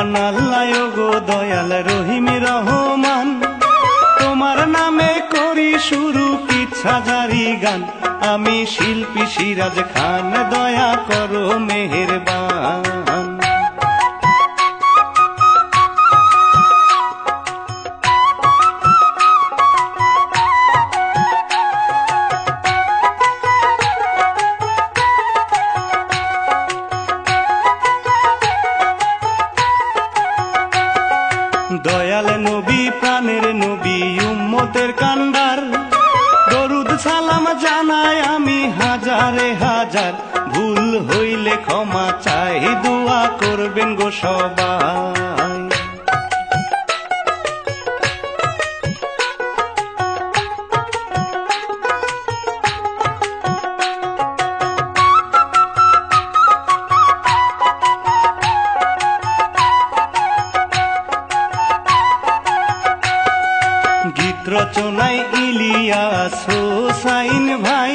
মহান আল্লাহ গো দয়াল রহিম রহমান, তোমার নামে করি শুরু কিচ্ছা জারি গান। আমি শিল্পী সিরাজ খান, দয়া করো মেহেরবান। দয়াল নবী প্রাণের নবী উম্মতের কান্ডার, দরুদ সালাম জানাই আমি হাজারে হাজার। ভুল হইলে ক্ষমা চাই, দোয়া করবেন গো সবাই। গীত রচনায় ইলিয়াস হোসাইন ভাই,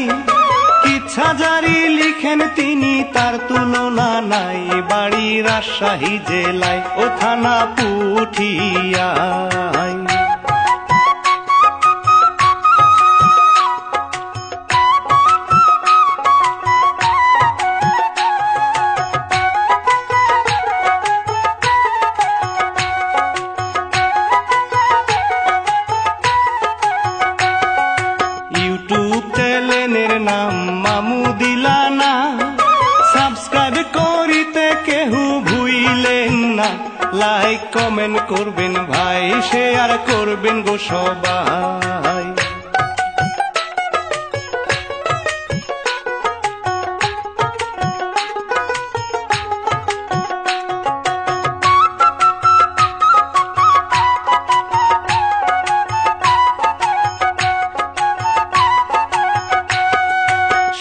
কিচ্ছা জারি লিখেন তিনি, তার তুলনা নাই। বাড়ি রাজশাহী জেলায়, ও থানা পুঠিয়ায়। ইউটিউব চ্যানেলের নাম মামুদিলানা, সাবস্ক্রাইব করিতে কেহু ভুইলেন না। লাইক কমেন্ট করবেন ভাই, শেয়ার করবেন গো সবাই।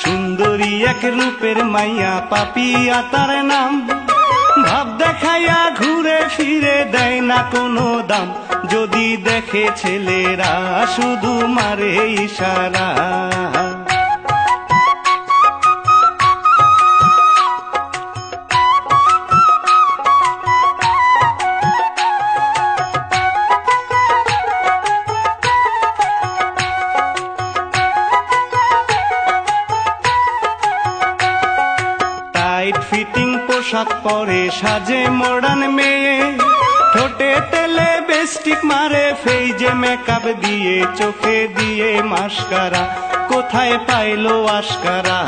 সুন্দরী এক রূপের মাইয়া, পাপিয়া তার নাম। ভাব দেখাইয়া ঘুরে ফিরে দেয় না কোনো দাম। যদি দেখে ছেলেরা শুধু মারে ইশারা। টাইট ফিটিং পোশাক পরে সাজে মডার্ন মেয়ে, ঠোঁটে তেলে বেস্টিক মারে, ফেইজে মেকআপ দিয়ে, চোখে দিয়ে মাস্কারা। কোথায় পাইলো আস্কারা?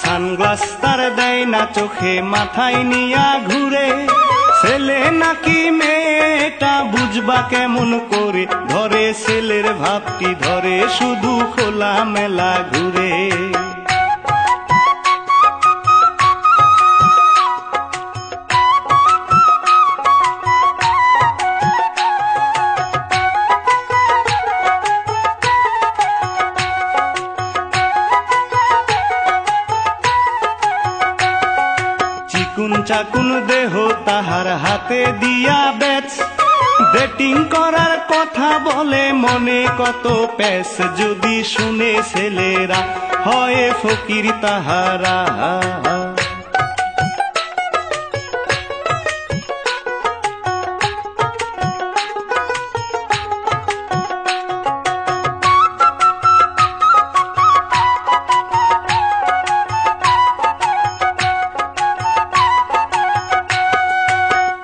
সানগ্লাস তার দেয় না চোখে, মাথায় নিয়া ঘুরে। ছেলে নাকি মেয়েটা বুঝবা কেমন করে, ধরে ছেলের ভাবটি ধরে, শুধু খোলা মেলা ঘুরে। চিকুন চাকুন দেহ তাহার, হাতে দিয়া ব্যাচ। ব্যাটিং করার কথা বলে, মনে কত প্যাস। যদি শুনে ছেলেরা, হয় ফকির তাহারা।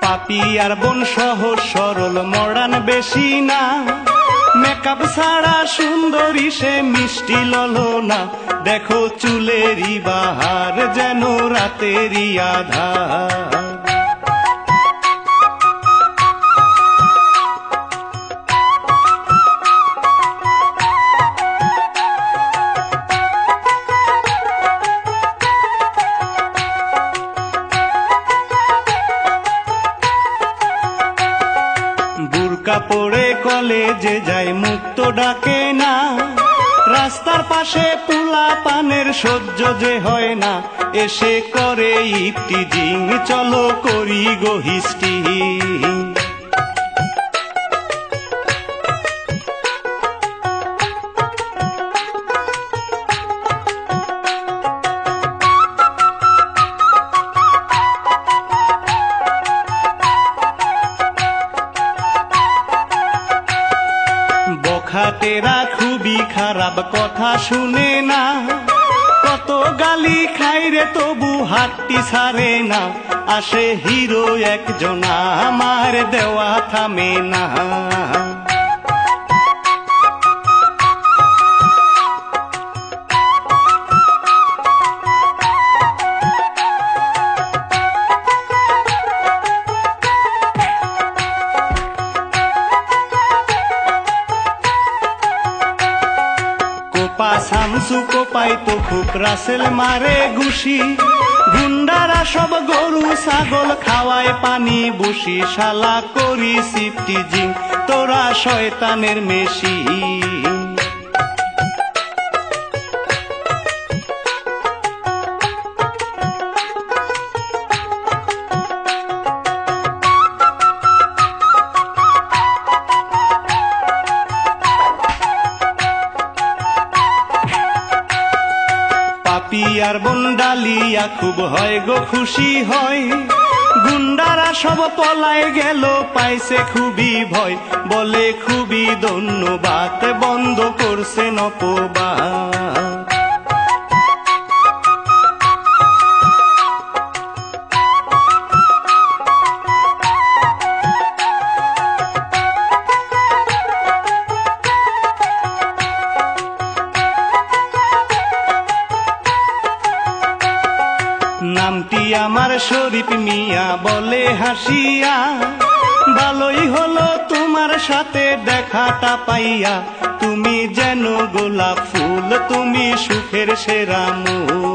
পাপিয়ার বোন সহজ সরল, মডার্ন বেশি না। মেকআপ ছাড়া সুন্দরী সে, মিষ্টি ললনা। দেখো চুলেরই বাহার, যেন রাতেরই আধার। বোরকা পরে কলেজে যায়, মুখ তো ডাকে না। রাস্তার পাশে পোলা পানের সহ্য যে হয় না, এসে করে ইফটিজিং, চলো করি গো হিস্টি। বখাটেরা খুবই খারাপ, কথা শুনে না, কত গালি খাই রে তবু হাতটি ছাড়ে না। আসে হিরো একজন, আমার দেওয়া থামে না। কোপা শামসু কোপাই তো খুব, রাসেল মারে ঘুষি, গুন্ডারা সব গরু ছাগল খাওয়ায় পানি বুসি। শালা করি ইফটিজিং, তোরা শয়তানের মেশি। পাপিয়ার বন্ডালিয়া খুব হয় গো খুশি হয়, গুন্ডারা সব পলায় গেল পাইছে খুবই ভয়। বলে খুবই ধন্যবাদ, বন্ধ করছে অপবাদ। নামটি আমার শরীফ মিয়া, বলে হাসিয়া, ভালোই হলো তোমার সাথে দেখাটা পাইয়া। তুমি যেন গোলাপ ফুল, তুমি সুখের সেরা মূল।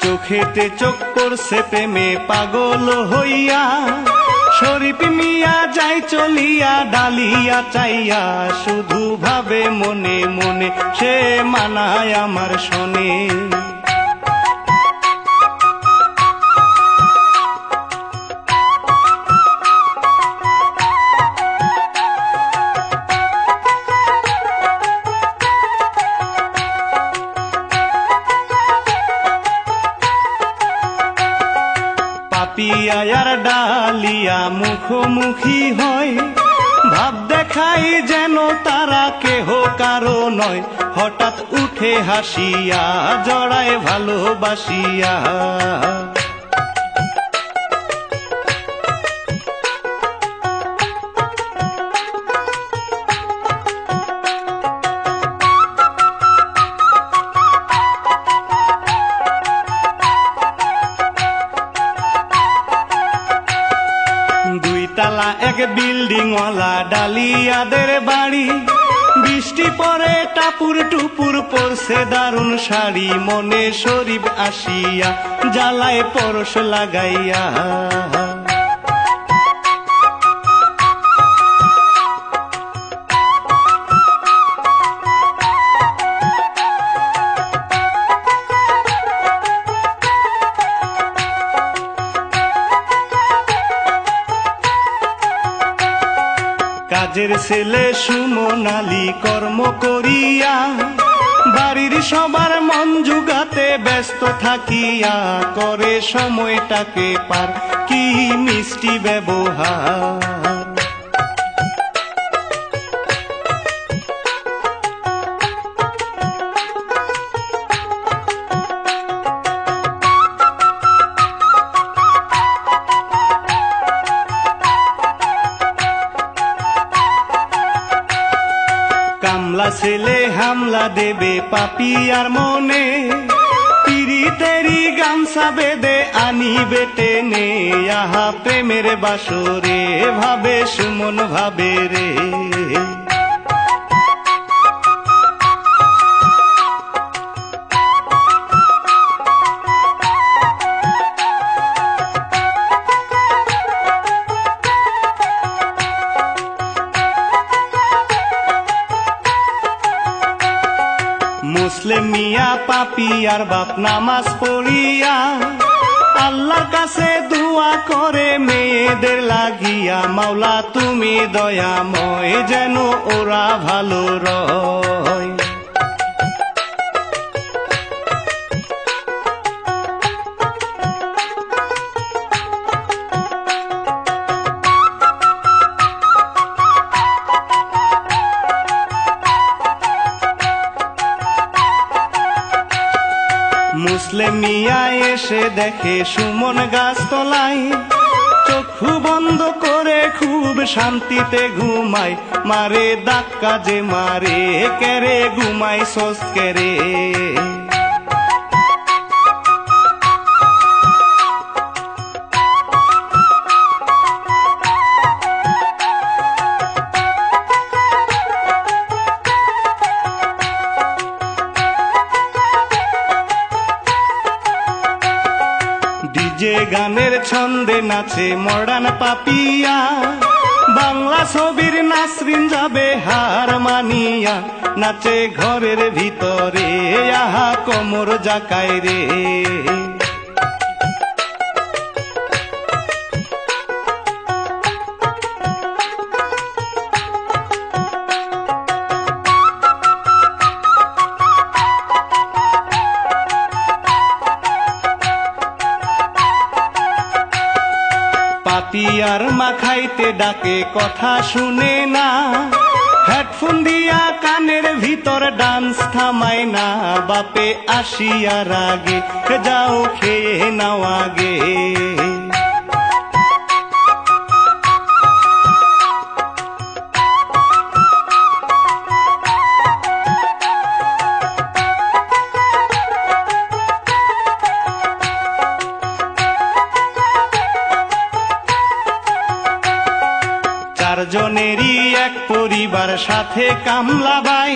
চোখেতে চোখ পড়ছে প্রেমে পাগল হইয়া, শরীফ মিয়া যাই চলিয়া ডালিয়া চাইয়া। শুধু ভাবে মনে মনে, সে মানায় আমার শোনে। পাপিয়া আর ডালিয়া মুখোমুখি হয়, ভাব দেখাই যেন তারা কেহ কারো নয়। হঠাৎ উঠে হাসিয়া, জড়ায় ভালোবাসিয়া। তালা এক বিল্ডিং ওয়ালা ডালিয়াদের বাড়ি, বৃষ্টি পরে টাপুর টুপুর পরছে দারুণ শাড়ি। মনে শরীফ আসিয়া, জ্বালায় পরশ লাগাইয়া। কাজের ছেলে সুমন আলী কর্ম করিয়া, বাড়ির সবার মন জুগাতে ব্যস্ত থাকিয়া। করে সময়টাকে পার, কি মিষ্টি ব্যবহার। কামলা ছেলে হামলা দেবে পাপিয়ার মনে, পিরিতেরি গামছা বেঁধে আনিবে টেনে। আহা প্রেমের বাসরে, ভাবে সুমন ভাবে রে। মুসলিম মিয়া পাপিয়ার বাপ নামাজ পড়িয়া আল্লাহর কাছে দোয়া করে মেয়েদের লাগিয়া, মাওলা তুমি দয়াময় যেন ওরা ভালো রয়। মুসলিম মিয়া এসে দেখে সুমন গাছতলায়, চক্ষু বন্ধ করে খুব শান্তিতে ঘুমায়। মারে ধাক্কা যে মারে, কেরে ঘুমাই সোস কেরে। ডিজে গানের ছন্দে নাচে মডার্ন পাপিয়া, বাংলা ছবির নাসরিন যাবে হার মানিয়া। নাচে ঘরের ভিতরে আহা কোমর জাকায় রে। পাপিয়ার মা খাইতে ডাকে কথা শুনে না, হেডফোন দিয়া কানের ভিতর ডান্স থামায় না। বাপে আসিয়ার আগে যাও খেয়ে নাও আগে। চারজনেরই এক পরিবার সাথে কামলা বাই,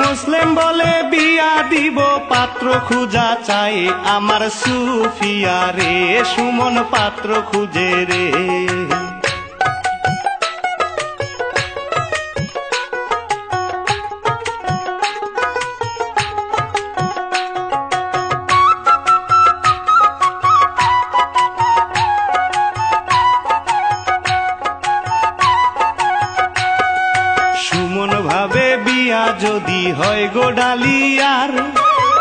মুসলিম বলে বিয়া দিব পাত্র খুঁজা চাই। আমার সুফিয়া রে সুমন পাত্র খুঁজে রে। সুমন ভাবে বিয়া যদি হয় গো ডালিয়ার,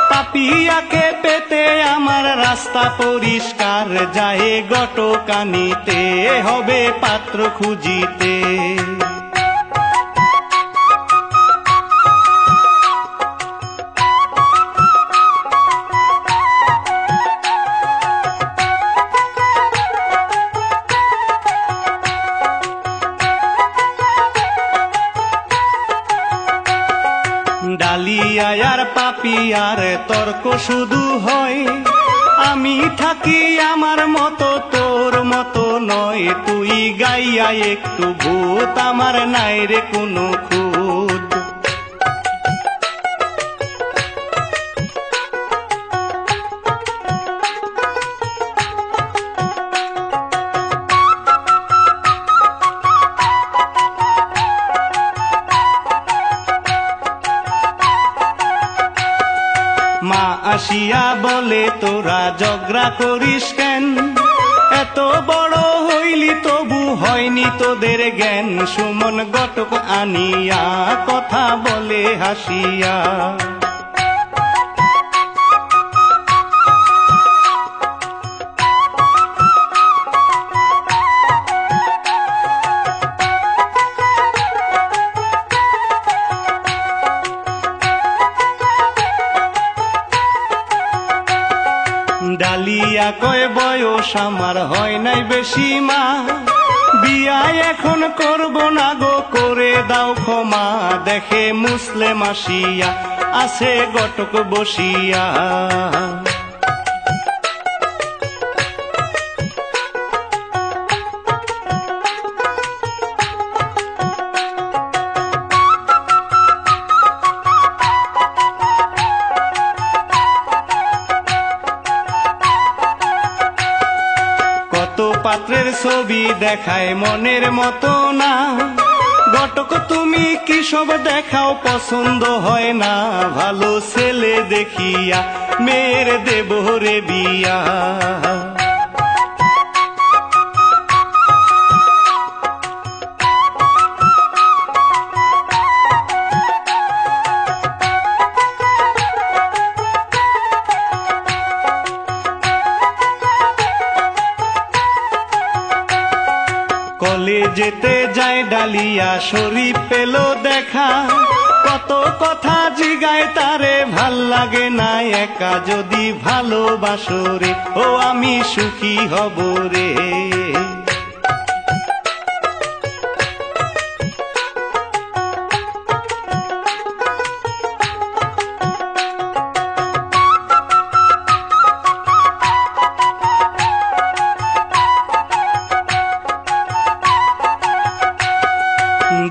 পাপিয়াকে পেতে আমার রাস্তা পরিষ্কার। যায় গটকানিতে হবে পাত্র খুঁজিতে। ডালিয়ার পাপিয়ার তর্ক শুধু হয়, আমি থাকি আমার মতো তোর মতো নয়। তুই গাইয়া একটু ভূত, আমার নাই রে কোনো খুদ। মা আসিয়া বলে তোরা ঝগড়া করিস কেন, এত বড় হইলি তবু হয়নি তোদের জ্ঞান। সুমন গটক আনিয়া কথা বলে হাসিয়া। ডালিয়া কয় বয়স আমার হয় নাই বেশি মা, বিয়া এখন করব না গো করে দাও ক্ষমা। দেখে মুসলিম আসিয়া আছে গটক বসিয়া। পাত্রের ছবি দেখায় মনের মতো না, ঘটক তুমি কি সব দেখাও, পছন্দ হয় না ভালো ছেলে দেখিয়া, মেয়ের দেব রে বিয়া। কলেজেতে যায় ডালিয়া, শরীফ পেল দেখা, কত কথা জিগায় তারে, ভাল লাগে না একা, যদি ভালোবাসো রে ও আমি সুখী হব রে।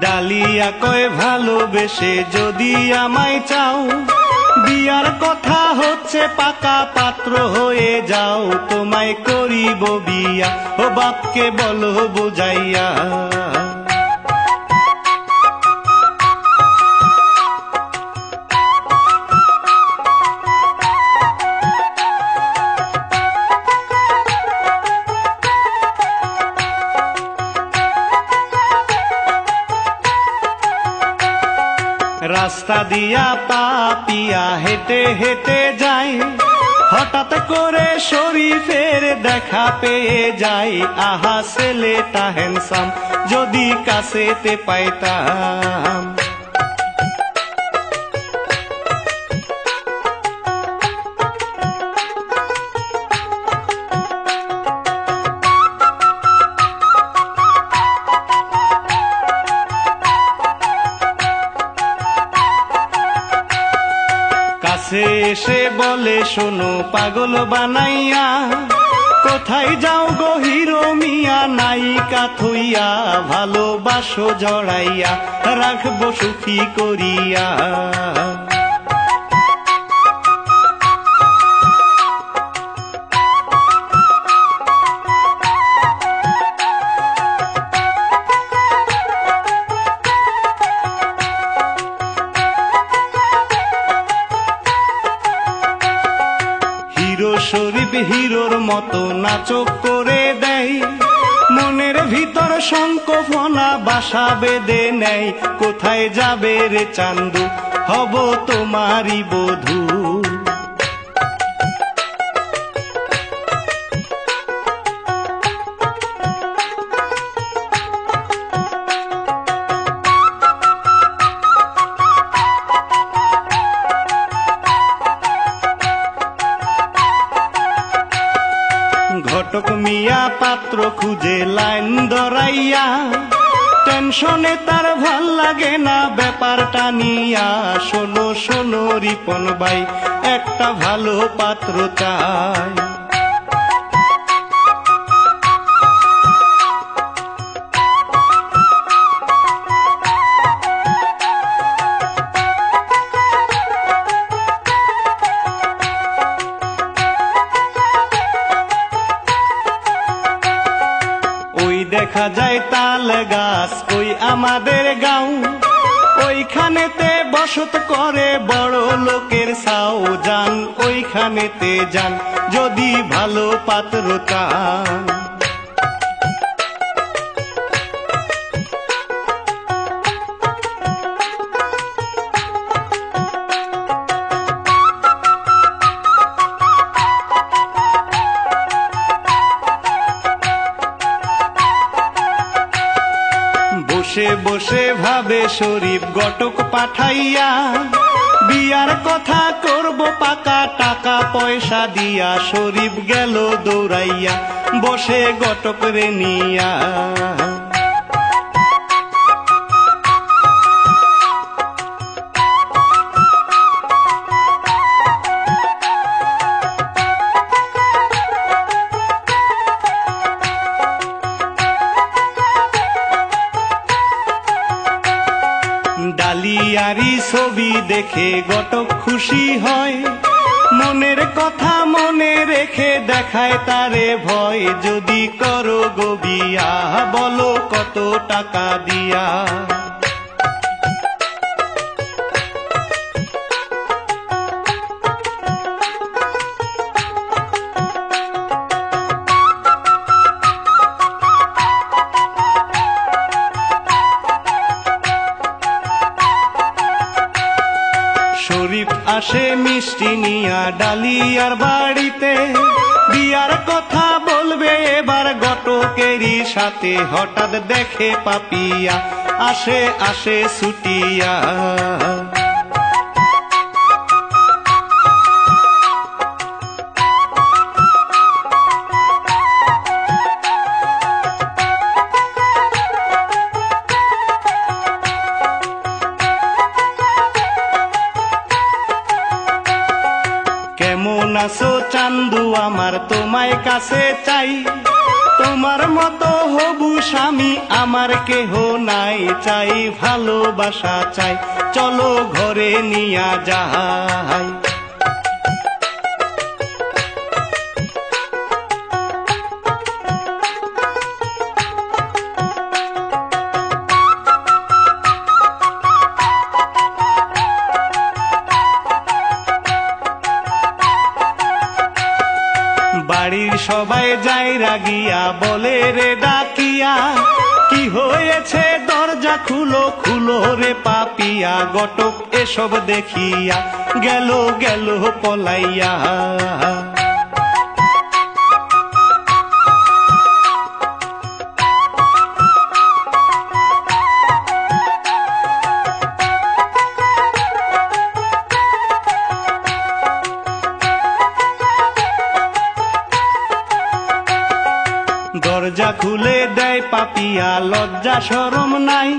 ডালিয়া কয় ভালোবেসে যদি আমায় চাও, বিয়ার কথা হচ্ছে পাকা, পাত্র হয়ে যাও, তোমায় করিব বিয়া, ও বাপকে বলো বুঝাইয়া। রাস্তা দিয়া পাপিয়া হেঁটে হেঁটে যায়, হঠাৎ করে শরীফের দেখা পেয়ে যায়, আহা ছেলেটা হ্যান্ডসাম, যদি কাছেতে পাইতাম। কাছে এসে বলে শোনো পাগল বানাইয়া, কোথায় যাও গো হিরো মিয়া, নায়িকা থইয়া, ভালোবাসো জড়াইয়া, রাখবো সুখী করিয়া। শরীফ হিরোর মতো নাচক করে দেয়, মনের ভিতর সংকোফনা বাসা বেঁধে নেয়, কোথায় যাবে রে চান্দু, হব তোমারই বধূ। ঘটক মিয়া পাত্র খুঁজে লাইন ধরাইয়া, টেনশনে তার ভাল লাগে না ব্যাপারটা নিয়া, শোনো শোনো রিপন ভাই, একটা ভালো পাত্র চাই। দেখা যায় তাল গাছ ওই আমাদের গাঁও, ওইখানেতে বসত করে বড় লোকের সাও, যান ওইখানেতে যান যদি ভালো পাত্র চান। বসে বসে ভাবে শরীফ ঘটক পাঠাইয়া, বিয়ার কথা করব পাকা, টাকা পয়সা দিয়া, শরীফ গেল দৌড়াইয়া, বসে ঘটক রে নিয়া। ডালিয়ারি ছবি দেখে ঘটক খুশি হয়, মনের কথা মনে রেখে দেখায় তারে ভয়, যদি করো গো বিয়া, বলো কত টাকা দিয়া। আসে মিষ্টি নিয়া ডালিয়ার বাড়িতে, বিয়ার কথা বলবে এবার ঘটকেরই সাথে। হঠাৎ দেখে পাপিয়া আসে আসে ছুটিয়া। কেমন আছো চান্দু আমার তোমায় কাছে চাই, তোমার মতো হবু স্বামী আমার কেহ নাই। চাই ভালোবাসা চাই, চলো ঘরে নিয়া যাই। বাড়ির সবাই যায় রাগিয়া, বলে রে ডাকিয়া, কি হয়েছে দরজা খুলো খুলো রে পাপিয়া। ঘটক এসব দেখিয়া গেল গেল পলাইয়া। দরজা খুলে দেয় পাপিয়া, লজ্জা শরম নাই,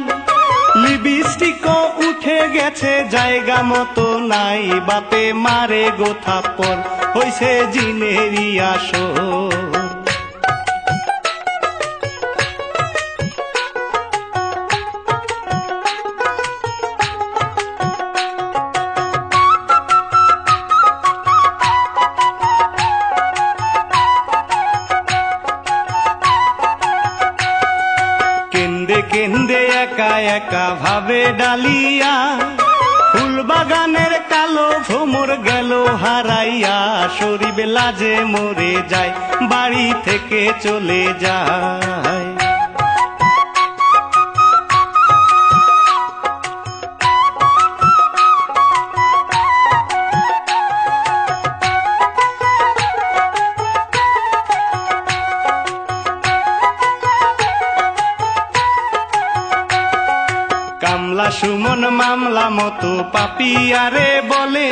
লিপস্টিকও উঠে গেছে জায়গা মতো নাই। বাপে মারে গো থাপ্পড়, হইছে জিনেরি আসর। কেন্দে কেন্দে একা একা ভাবে ডালিয়া, ফুল বাগানের কালো ভ্রমর গেল হারাইয়া। শরীর লাজে মরে যায়, বাড়ি থেকে চলে যায়। কামলা সুমন মামলা মতো পাপিয়ারে বলে,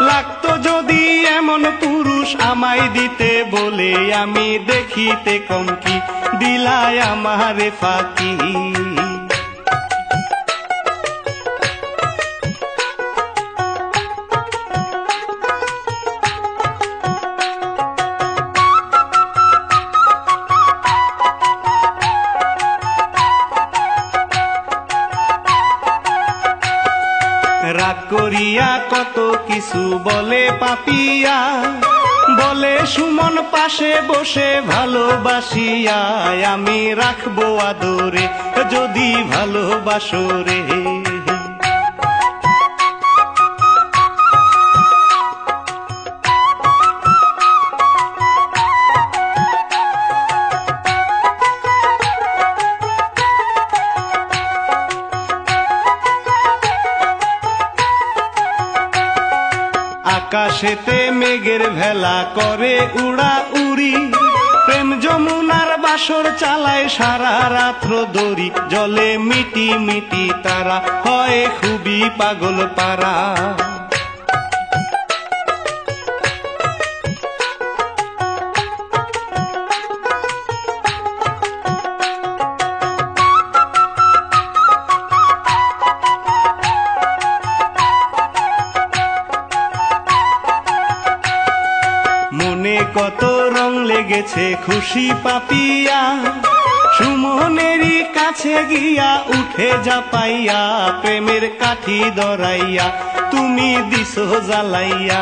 লাগতো যদি এমন পুরুষ আমায় দিতে বলে। আমি দেখিতে কম কি দিলায় আমারে ফাঁকি। রাগ করিয়া কত কিছু বলে পাপিয়া, বলে সুমন পাশে বসে ভালোবাসিয়া। আমি রাখবো আদরে যদি ভালোবাসো রে। আকাশেতে মেঘের ভেলা করে উড়া উড়ি, প্রেম যমুনার বাসর চালায় সারা রাত্র দড়ি। জলে মিটি মিটি তারা হয় খুবই পাগল পারা। মনে কত রং লেগেছে খুশি পাপিয়া, সুমনেরই কাছে গিয়া উঠে জাপাইয়া। প্রেমের কাঠি দরাইয়া তুমি দিছো জ্বালাইয়া।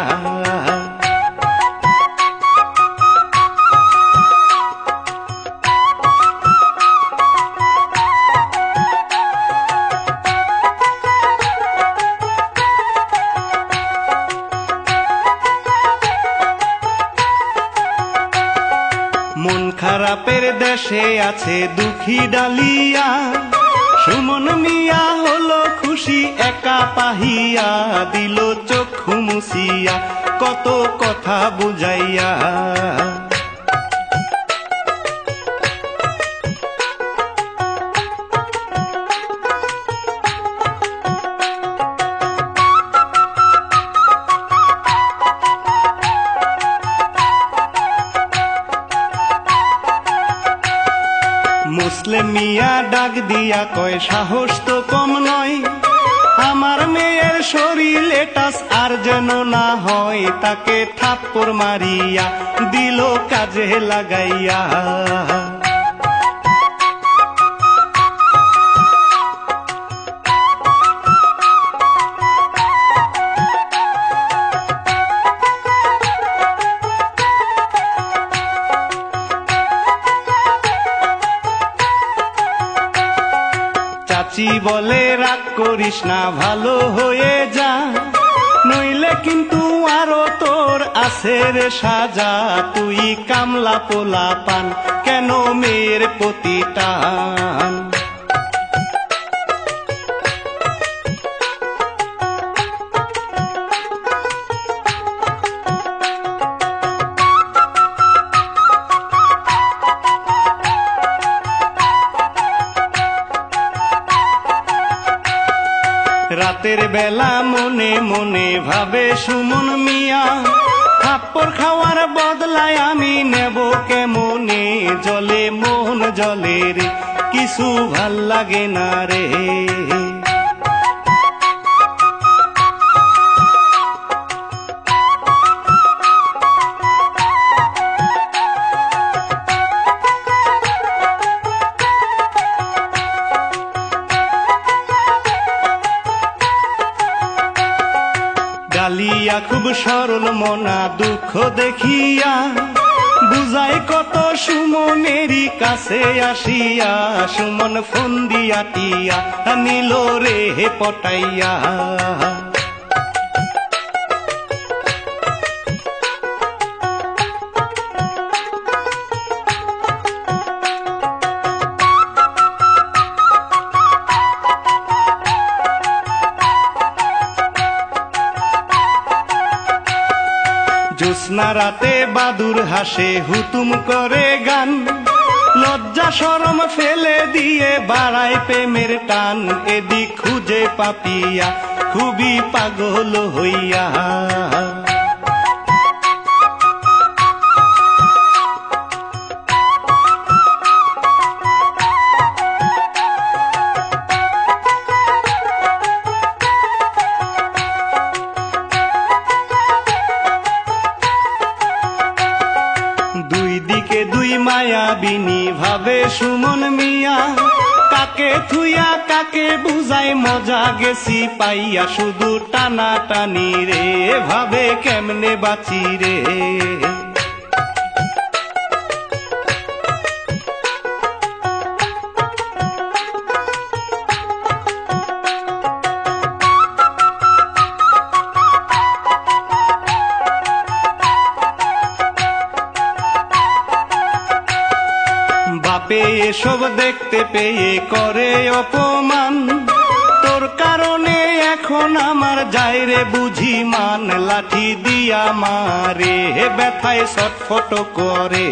মন খারাপের দেশে আছে দুঃখী ডালিয়া, সুমন মিয়া হলো খুশি একা পাহিয়া, দিল চক্ষু মুছিয়া কত কথা বুঝাইয়া। মুসলিম মিয়া ডাক দিয়া কয় সাহস তো কম নয়, আমার মেয়ের শরীরে টাচ আর যেন না হয়, তাকে থাপ্পড় মারিয়া দিল কাজে লাগাইয়া। চাচি বলে রাগ করিস না ভালো হয়ে যা, নইলে কিন্তু আরো তোর আছে রে সাজা। তুই কামলা পোলা পান কেন মেয়ের প্রতি টান। রাতের বেলা মনে মনে ভাবে সুমন মিয়া, থাপ্পড় খাওয়ার বদলায় আমি নেব কেমনে। জলে মন জলে রে কিছু ভাল লাগে না রে। ডালিয়া খুব সরল মনা দুঃখ দেখিয়া, বুঝাই কত সুমনেরই কাছে আসিয়া। সুমন ফোন দিয়া টিয়া নিল রে পটাইয়া। জ্যোৎস্না রাতে বাদুর হাসে হুতুম করে গান, লজ্জা শরম ফেলে দিয়ে বাড়ায় প্রেমের টান। এদিক খুঁজে পাপিয়া খুবই পাগল হইয়া। দুই মায়াবিনী ভাবে সুমন মিয়া, কাকে থুইয়া কাকে বুঝাই মজা গেছি পাইয়া। শুধু টানা টানি রে ভাবে কেমনে বাঁচি রে। বাপে এসব দেখতে পেয়ে করে অপমান, তোর কারণে এখন আমার যায় রে বুঝি মান। লাঠি দিয়া মারে ব্যথায় ছটফট করে।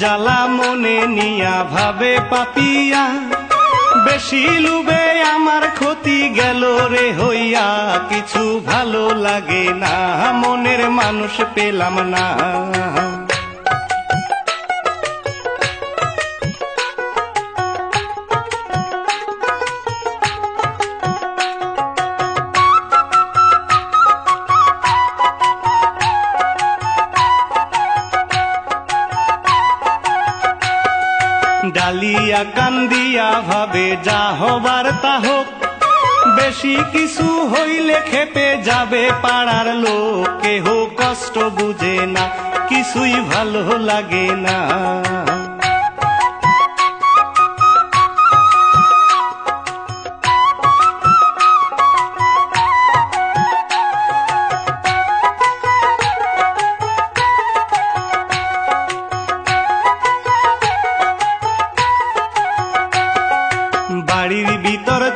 জ্বালা মনে নিয়া ভাবে পাপিয়া, বেশি লুবে আমার ক্ষতি গেল রে হইয়া। কিছু ভালো লাগে না মনের মানুষ পেলাম না। ডালিয়া কান্দিয়া ভাবে যা হবার তা হোক, বেশি কিছু হইলে খেপে যাবে পাড়ার লোক। কেহ কষ্ট বুঝে না কিছুই ভালো লাগে না।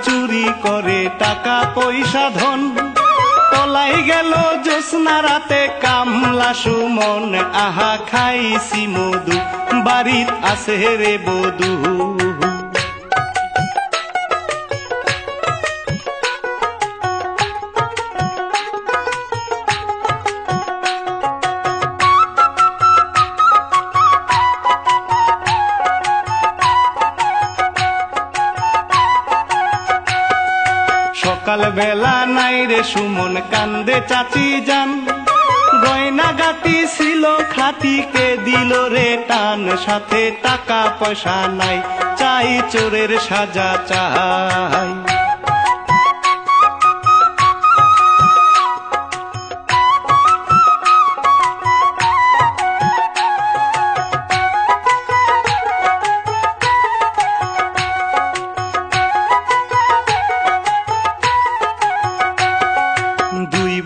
চুরি করে টাকা পয়সা ধন, পলাই গেল জ্যোৎস্না রাতে কামলা সুমন, আহা খাইছি মধু বাড়িত আছে রে বধূ। সকাল বেলা নাই রে সুমন কান্দে চাচি যান, গয়না গাটি ছিল খাটিকে দিল রে টান, সাথে টাকা পয়সা নাই চাই চোরের সাজা চাই।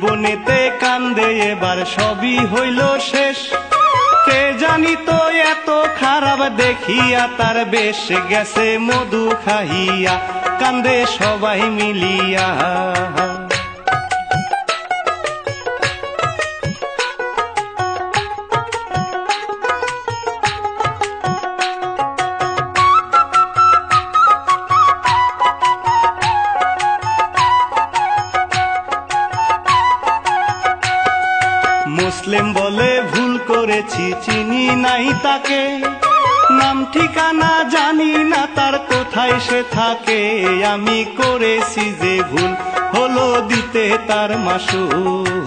বনেতে কান্দে এবার সবই হইল শেষ, কে জানি তো এত খারাপ দেখিয়া তার বেশ, গেছে মধু খাইয়া কান্দে সবাই মিলিয়া। মুসলিম বলে ভুল করেছি চিনি নাই তাকে, নাম ঠিকানা জানি না তার কোথায় সে থাকে, আমি করেছি যে ভুল হলো দিতে তার মাসুল।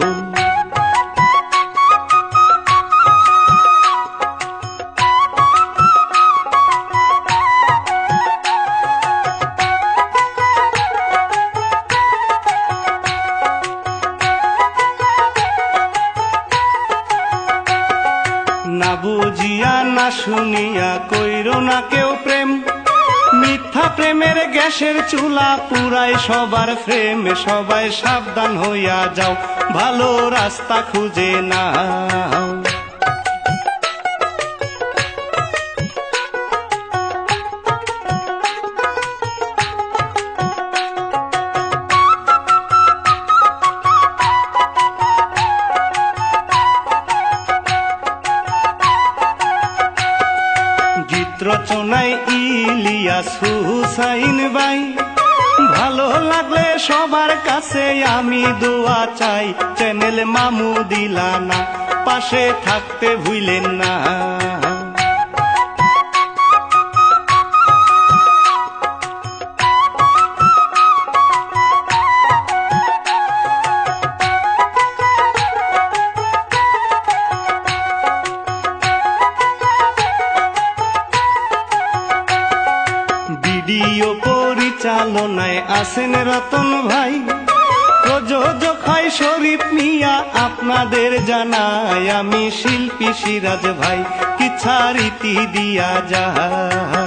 না বুঝিয়া না শুনিয়া কইরো না কেউ প্রেম, মিথ্যা প্রেমের গ্যাসের চুলা পুরাই সবার ফ্রেম, সবাই সাবধান হইয়া যাও ভালো রাস্তা খুঁজে নাও। রচনায় ইলিয়াস হুসাইন ভাই, ভালো লাগলে সবার কাছে আমি দোয়া চাই, চ্যানেল মামু দিলানা পাশে থাকতে ভুলেন না। ভিডিও পরিচালনায় আছেন রতন ভাই, প্রযোজক হয় শরীফ মিয়া আপনাদের জানাই, আমি শিল্পী সিরাজ ভাই কিচ্ছা রীতি দিয়া যায়।